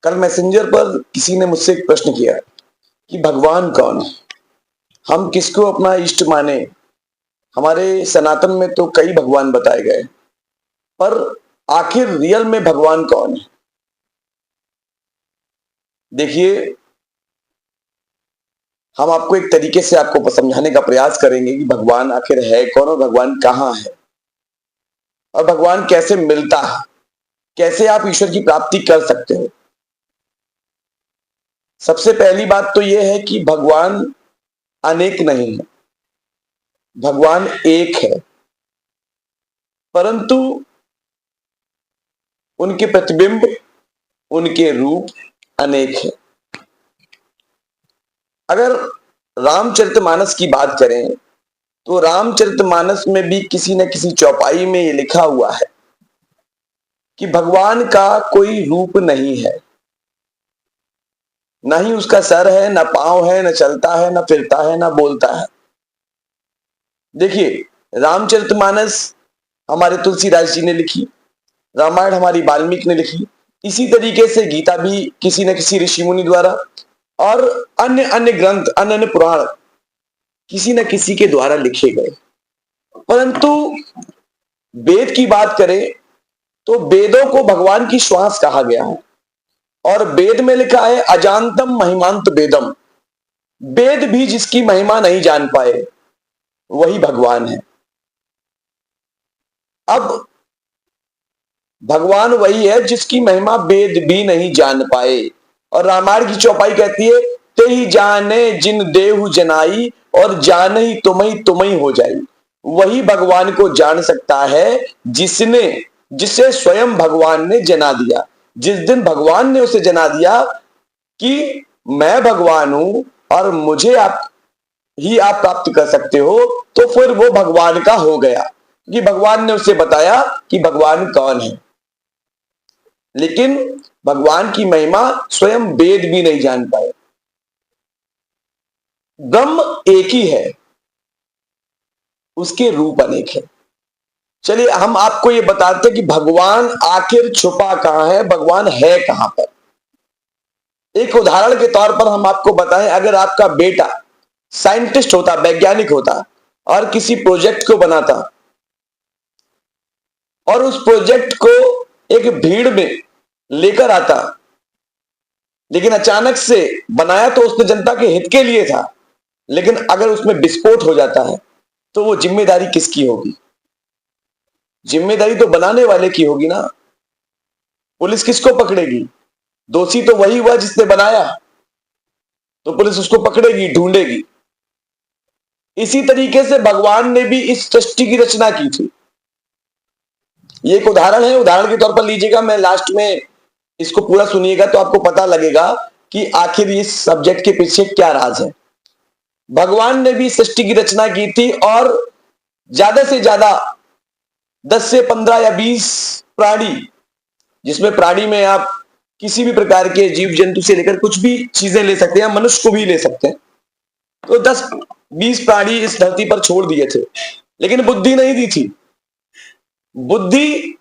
कल मैसेंजर पर किसी ने मुझसे एक प्रश्न किया कि भगवान कौन है, हम किसको अपना इष्ट माने। हमारे सनातन में तो कई भगवान बताए गए, पर आखिर रियल में भगवान कौन है। देखिए, हम आपको एक तरीके से आपको समझाने का प्रयास करेंगे कि भगवान आखिर है कौन और भगवान कहाँ है और भगवान कैसे मिलता है, कैसे आप ईश्वर की प्राप्ति कर सकते हो। सबसे पहली बात तो यह है कि भगवान अनेक नहीं है, भगवान एक है, परंतु उनके प्रतिबिंब, उनके रूप अनेक है। अगर रामचरितमानस की बात करें तो रामचरितमानस में भी किसी न किसी चौपाई में ये लिखा हुआ है कि भगवान का कोई रूप नहीं है, ना ही उसका सर है, ना पांव है, न चलता है, न फिरता है, न बोलता है। देखिए, रामचरितमानस हमारे तुलसीदास जी ने लिखी, रामायण हमारी वाल्मीकि ने लिखी, इसी तरीके से गीता भी किसी न किसी ऋषि मुनि द्वारा और अन्य अन्य ग्रंथ, अन्य अन्य पुराण किसी न किसी के द्वारा लिखे गए। परंतु वेद की बात करें तो वेदों को भगवान की श्वास कहा गया है और वेद में लिखा है अजानतम महिमांत वेदम। वेद भी जिसकी महिमा नहीं जान पाए वही भगवान है। अब भगवान वही है जिसकी महिमा वेद भी नहीं जान पाए और रामायण की चौपाई कहती है ते ही जाने जिन देहु जनाई और जान ही तुम्ही हो जाई। वही भगवान को जान सकता है जिसे स्वयं भगवान ने जना दिया। जिस दिन भगवान ने उसे जना दिया कि मैं भगवान हूं और मुझे आप प्राप्त कर सकते हो, तो फिर वो भगवान का हो गया कि भगवान ने उसे बताया कि भगवान कौन है। लेकिन भगवान की महिमा स्वयं वेद भी नहीं जान पाए। ब्रह्म एक ही है, उसके रूप अनेक है। चलिए हम आपको ये बताते हैं कि भगवान आखिर छुपा कहां है, भगवान है कहां पर। एक उदाहरण के तौर पर हम आपको बताएं, अगर आपका बेटा साइंटिस्ट होता, वैज्ञानिक होता और किसी प्रोजेक्ट को बनाता और उस प्रोजेक्ट को एक भीड़ में लेकर आता, लेकिन अचानक से बनाया तो उसने जनता के हित के लिए था, लेकिन अगर उसमें विस्फोट हो जाता है तो वो जिम्मेदारी किसकी होगी? जिम्मेदारी तो बनाने वाले की होगी ना। पुलिस किसको पकड़ेगी? दोषी तो वही हुआ जिसने बनाया, तो पुलिस उसको पकड़ेगी, ढूंढेगी। इसी तरीके से भगवान ने भी इस सृष्टि की रचना की थी। ये एक उदाहरण है, उदाहरण के तौर पर लीजिएगा, मैं लास्ट में इसको पूरा सुनिएगा तो आपको पता लगेगा कि आखिर इस सब्जेक्ट के पीछे क्या राज है। भगवान ने भी सृष्टि की रचना की थी और ज्यादा से ज्यादा 10 से 15 या 20 प्राणी, जिसमें प्राणी में आप किसी भी प्रकार के जीव जंतु से लेकर कुछ भी चीजें ले सकते हैं, मनुष्य को भी ले सकते हैं, तो 10-20 प्राणी इस धरती पर छोड़ दिए थे, लेकिन बुद्धि नहीं दी थी। बुद्धि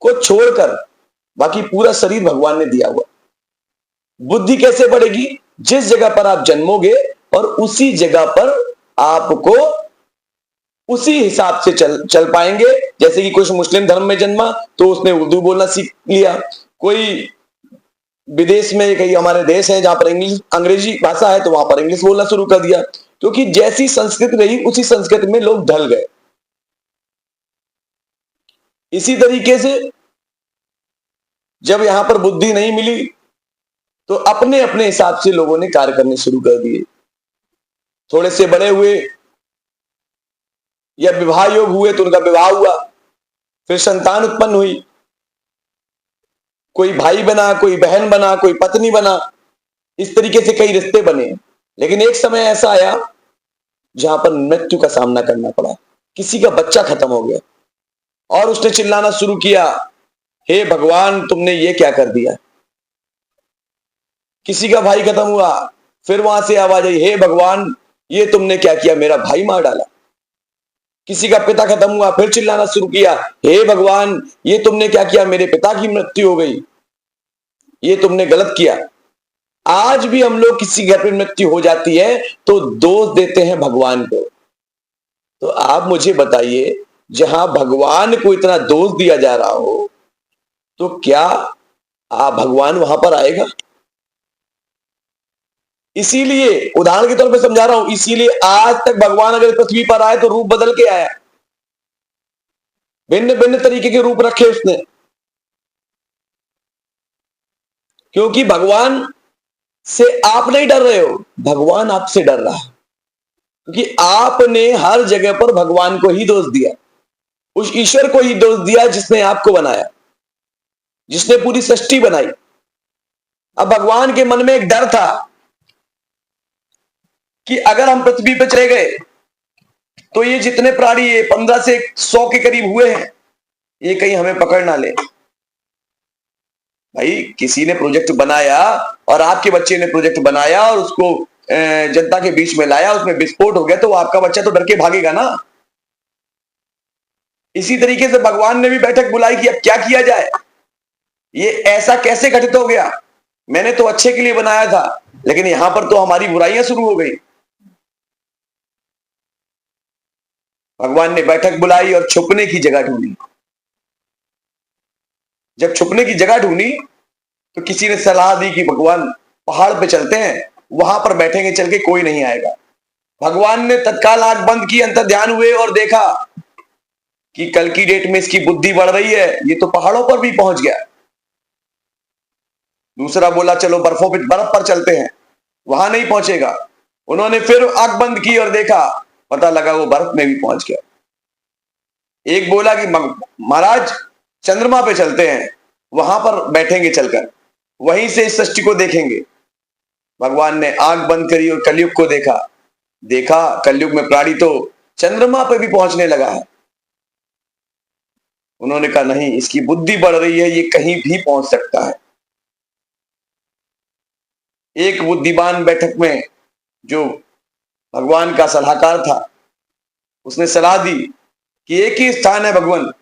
को छोड़कर बाकी पूरा शरीर भगवान ने दिया हुआ। बुद्धि कैसे बढ़ेगी? जिस जगह पर आप जन्मोगे और उसी जगह पर आपको उसी हिसाब से चल पाएंगे। जैसे कि कुछ मुस्लिम धर्म में जन्मा तो उसने उर्दू बोलना सीख लिया, कोई विदेश में, कई हमारे देश हैं जहां पर अंग्रेजी भाषा है तो वहां पर इंग्लिश बोलना शुरू कर दिया, क्योंकि जैसी संस्कृति रही उसी संस्कृति में लोग ढल गए। इसी तरीके से जब यहां पर बुद्धि नहीं मिली तो अपने अपने हिसाब से लोगों ने कार्य करने शुरू कर दिए। थोड़े से बड़े हुए या विवाह योग हुए तो उनका विवाह हुआ, फिर संतान उत्पन्न हुई, कोई भाई बना, कोई बहन बना, कोई पत्नी बना, इस तरीके से कई रिश्ते बने। लेकिन एक समय ऐसा आया जहां पर मृत्यु का सामना करना पड़ा, किसी का बच्चा खत्म हो गया और उसने चिल्लाना शुरू किया, हे भगवान तुमने ये क्या कर दिया। किसी का भाई खत्म हुआ, फिर वहां से आवाज आई, हे भगवान ये तुमने क्या किया, मेरा भाई मार डाला। किसी का पिता खत्म हुआ, फिर चिल्लाना शुरू किया, हे भगवान ये तुमने क्या किया, मेरे पिता की मृत्यु हो गई। ये तुमने गलत किया। आज भी हम लोग किसी घर पर मृत्यु हो जाती है तो दोष देते हैं भगवान को। तो आप मुझे बताइए, जहां भगवान को इतना दोष दिया जा रहा हो तो क्या भगवान वहां पर आएगा? इसीलिए उदाहरण के तौर पे समझा रहा हूं, इसीलिए आज तक भगवान अगर पृथ्वी पर आए तो रूप बदल के आया। भिन्न भिन्न तरीके के रूप रखे उसने, क्योंकि भगवान से आप नहीं डर रहे हो, भगवान आपसे डर रहा है। क्योंकि आपने हर जगह पर भगवान को ही दोष दिया, उस ईश्वर को ही दोष दिया जिसने आपको बनाया, जिसने पूरी सृष्टि बनाई। अब भगवान के मन में एक डर था कि अगर हम पृथ्वी पर चले गए तो ये जितने प्राणी, ये 15 से 100 के करीब हुए हैं, ये कहीं हमें पकड़ ना ले। भाई किसी ने प्रोजेक्ट बनाया और आपके बच्चे ने प्रोजेक्ट बनाया और उसको जनता के बीच में लाया, उसमें विस्फोट हो गया तो आपका बच्चा तो डर के भागेगा ना। इसी तरीके से भगवान ने भी बैठक बुलाई कि अब क्या किया जाए, ये ऐसा कैसे घटित हो गया, मैंने तो अच्छे के लिए बनाया था लेकिन यहां पर तो हमारी बुराइयां शुरू हो गई। भगवान ने बैठक बुलाई और छुपने की जगह ढूंढी। जब छुपने की जगह ढूंढी तो किसी ने सलाह दी कि भगवान पहाड़ पे चलते हैं, वहां पर बैठेंगे, चल के कोई नहीं आएगा। भगवान ने तत्काल आंख बंद की, अंतर ध्यान हुए और देखा कि कल की डेट में इसकी बुद्धि बढ़ रही है, ये तो पहाड़ों पर भी पहुंच गया। दूसरा बोला चलो बर्फ पर चलते हैं, वहां नहीं पहुंचेगा। उन्होंने फिर आंख बंद की और देखा, पता लगा वो बर्फ में भी पहुंच गया। एक बोला कि महाराज चंद्रमा पे चलते हैं, वहां पर बैठेंगे चलकर, वहीं से इस सृष्टि को देखेंगे। भगवान ने आंख बंद करी और कलयुग को देखा कलयुग में प्राणी तो चंद्रमा पे भी पहुंचने लगा है। उन्होंने कहा नहीं, इसकी बुद्धि बढ़ रही है, ये कहीं भी पहुंच सकता है। एक बुद्धिमान बैठक में जो भगवान का सलाहकार था, उसने सलाह दी कि एक ही स्थान है भगवान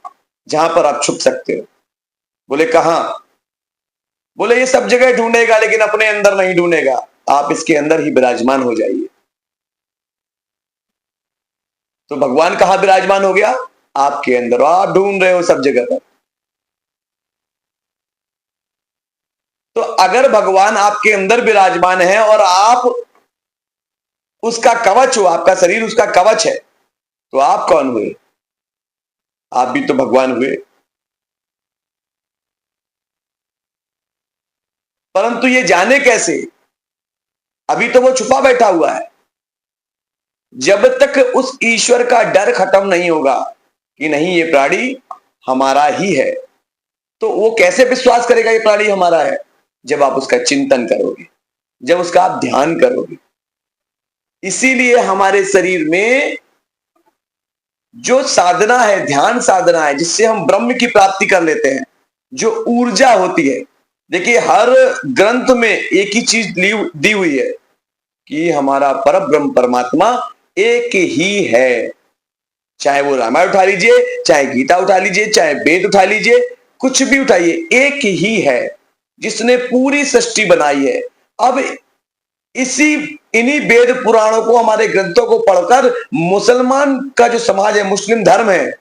जहां पर आप छुप सकते हो। बोले कहां? बोले ये सब जगह ढूंढेगा लेकिन अपने अंदर नहीं ढूंढेगा, आप इसके अंदर ही विराजमान हो जाइए। तो भगवान कहां विराजमान हो गया? आपके अंदर। आप ढूंढ रहे हो सब जगह पर। तो अगर भगवान आपके अंदर विराजमान है और आप उसका कवच हो, आपका शरीर उसका कवच है, तो आप कौन हुए? आप भी तो भगवान हुए। परंतु ये जाने कैसे? अभी तो वो छुपा बैठा हुआ है। जब तक उस ईश्वर का डर खत्म नहीं होगा कि नहीं ये प्राणी हमारा ही है, तो वो कैसे विश्वास करेगा ये प्राणी हमारा है? जब आप उसका चिंतन करोगे, जब उसका आप ध्यान करोगे। इसीलिए हमारे शरीर में जो साधना है, ध्यान साधना है, जिससे हम ब्रह्म की प्राप्ति कर लेते हैं, जो ऊर्जा होती है। देखिए हर ग्रंथ में एक ही चीज दी हुई है कि हमारा परब्रह्म परमात्मा एक ही है। चाहे वो रामायण उठा लीजिए, चाहे गीता उठा लीजिए, चाहे वेद उठा लीजिए, कुछ भी उठाइए, एक ही है जिसने पूरी सृष्टि बनाई है। अब इन्हीं वेद पुराणों को, हमारे ग्रंथों को पढ़कर मुसलमान का जो समाज है, मुस्लिम धर्म है,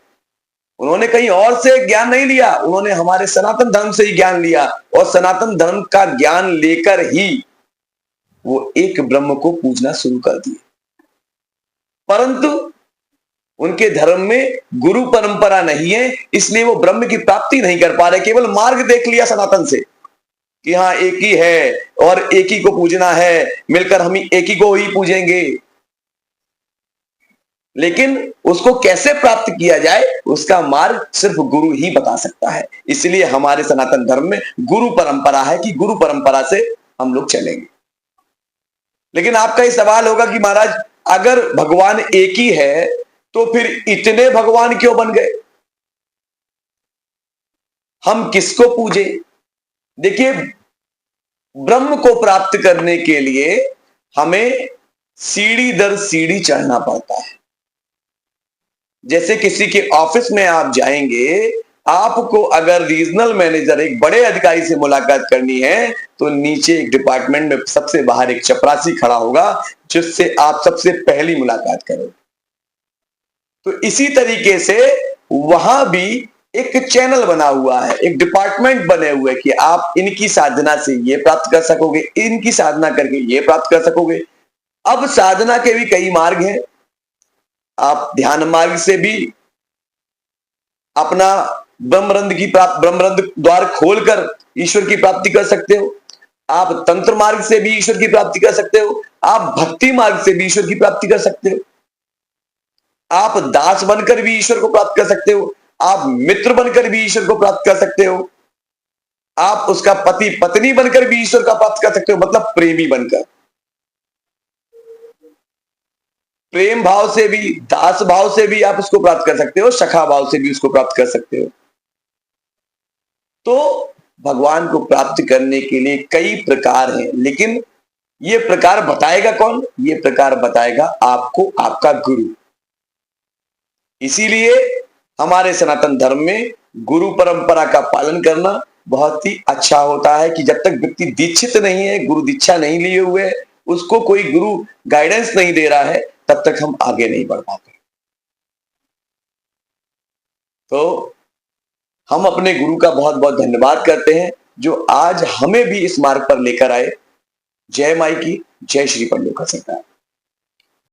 उन्होंने कहीं और से ज्ञान नहीं लिया, उन्होंने हमारे सनातन धर्म से ही ज्ञान लिया और सनातन धर्म का ज्ञान लेकर ही वो एक ब्रह्म को पूजना शुरू कर दिए। परंतु उनके धर्म में गुरु परंपरा नहीं है, इसलिए वो ब्रह्म की प्राप्ति नहीं कर पा रहे। केवल मार्ग देख लिया सनातन से कि हाँ एक ही है और एक ही को पूजना है, मिलकर हम एक ही को ही पूजेंगे। लेकिन उसको कैसे प्राप्त किया जाए, उसका मार्ग सिर्फ गुरु ही बता सकता है। इसलिए हमारे सनातन धर्म में गुरु परंपरा है कि गुरु परंपरा से हम लोग चलेंगे। लेकिन आपका ये सवाल होगा कि महाराज अगर भगवान एक ही है तो फिर इतने भगवान क्यों बन गए, हम किसको पूजे? देखिए ब्रह्म को प्राप्त करने के लिए हमें सीढ़ी दर सीढ़ी चढ़ना पड़ता है। जैसे किसी के ऑफिस में आप जाएंगे आपको अगर रीजनल मैनेजर एक बड़े अधिकारी से मुलाकात करनी है तो नीचे एक डिपार्टमेंट में सबसे बाहर एक चपरासी खड़ा होगा जिससे आप सबसे पहली मुलाकात करोगे। तो इसी तरीके से वहां भी एक चैनल बना हुआ है, एक डिपार्टमेंट बने हुए कि आप इनकी साधना से ये प्राप्त कर सकोगे, इनकी साधना करके ये प्राप्त कर सकोगे। अब साधना के भी कई मार्ग हैं। आप ध्यान मार्ग से भी अपना ब्रह्मरंध द्वार खोलकर ईश्वर की प्राप्ति कर सकते हो। आप तंत्र मार्ग से भी ईश्वर की प्राप्ति कर सकते हो। आप भक्ति मार्ग से भी ईश्वर की प्राप्ति कर सकते हो। आप दास बनकर भी ईश्वर को प्राप्त कर सकते हो। आप मित्र बनकर भी ईश्वर को प्राप्त कर सकते हो। आप उसका पति पत्नी बनकर भी ईश्वर का प्राप्त कर सकते हो, मतलब प्रेमी बनकर। प्रेम भाव से भी, दास भाव से भी आप उसको प्राप्त कर सकते हो, सखा भाव से भी उसको प्राप्त कर सकते हो। तो भगवान को प्राप्त करने के लिए कई प्रकार हैं, लेकिन ये प्रकार बताएगा कौन? ये प्रकार बताएगा आपको आपका गुरु। इसीलिए हमारे सनातन धर्म में गुरु परंपरा का पालन करना बहुत ही अच्छा होता है कि जब तक व्यक्ति दीक्षित नहीं है, गुरु दीक्षा नहीं लिए हुए, उसको कोई गुरु गाइडेंस नहीं दे रहा है, तब तक हम आगे नहीं बढ़ पाते। तो हम अपने गुरु का बहुत बहुत धन्यवाद करते हैं जो आज हमें भी इस मार्ग पर लेकर आए। जय माई की, जय श्री पंडोका सरकार।